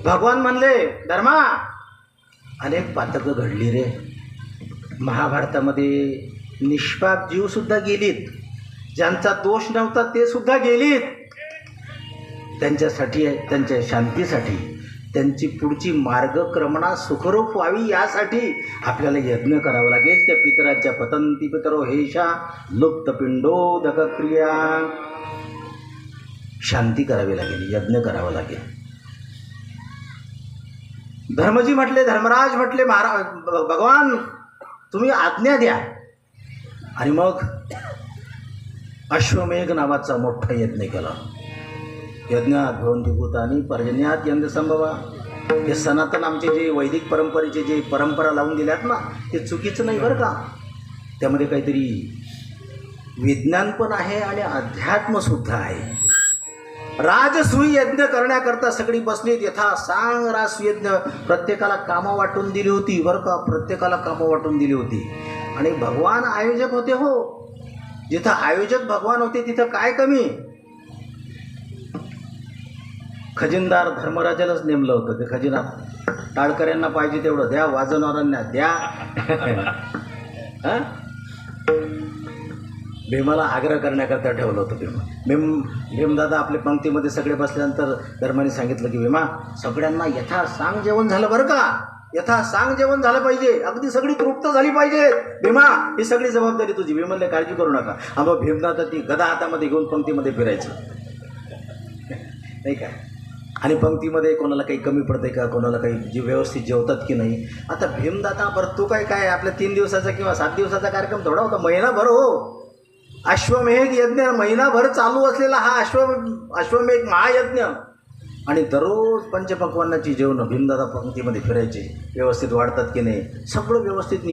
भगवान म्हणले, धर्मा अनेक पातकं घडली रे. महाभारतामध्ये निष्पाप जीवसुद्धा गेलीत, ज्यांचा दोष नव्हता ते सुद्धा गेलीत. त्यांच्यासाठी, त्यांच्या शांतीसाठी, त्यांची पुढची मार्गक्रमणा सुखरूप व्हावी यासाठी आपल्याला यज्ञ करावा लागेल. त्या पितरांच्या पतंती पितरो हेशा लुप्तपिंडोदक क्रिया, शांती करावी लागेल, यज्ञ करावा लागेल. धर्मजी म्हटले, धर्मराज म्हटले, महाराज भगवान तुम्ही आज्ञा द्या. आणि मग अश्वमेघ नावाचा मोठा यज्ञ केला. यज्ञात भवन्ति भूतानि पर्जन्यात यज्ञ संभवा. हे सनातन आमचे जे वैदिक परंपरेचे जे परंपरा लावून दिल्यात ना, ते चुकीचं नाही बरं का. त्यामध्ये काहीतरी विज्ञान पण आहे आणि अध्यात्मसुद्धा आहे. राजसूय यज्ञ करण्याकरता सगळी बसलीत. यथा सांग राजसूयज्ञ, प्रत्येकाला कामं वाटून दिली होती बरं का, प्रत्येकाला कामं वाटून दिली होती. आणि भगवान आयोजक होते. हो, जिथं आयोजक भगवान होते तिथं काय कमी. खजिनदार धर्मराजालाच नेमलं होतं. ते खजिना टाळकऱ्यांना पाहिजे तेवढं द्या, वाजवणाऱ्यांना द्या. हां, भीमाला आग्रह करण्याकरता ठेवलं होतं. भीमदादा आपल्या पंक्तीमध्ये सगळे बसल्यानंतर धर्माने सांगितलं की भीमा सगळ्यांना यथा सांग जेवण झालं बरं का, यथा सांग जेवण झालं पाहिजे, अगदी सगळी तृप्त झाली पाहिजे. भीमा ही सगळी जबाबदारी तुझी. भीमाला काळजी करू नका. मग भीमदादा ती गदा हातामध्ये घेऊन पंक्तीमध्ये फिरायचं नाही काय. आणि पंक्तीमध्ये कोणाला काही कमी पडते का, कोणाला काही जे व्यवस्थित जेवतात की नाही. आता भीमदादा बरं तू काय आपल्या 3 दिवसाचा किंवा 7 दिवसाचा कार्यक्रम थोडा होता, महिनाभर. हो, अश्वमेध यज्ञ महिनाभर चालू असलेला हा अश्वमेध महायज्ञ. आणि दररोज पंचपक्वान्नाची जेवणं भीमदादा पंक्तीमध्ये फिरायचे. व्यवस्थित वाढतात की नाही, सगळं व्यवस्थित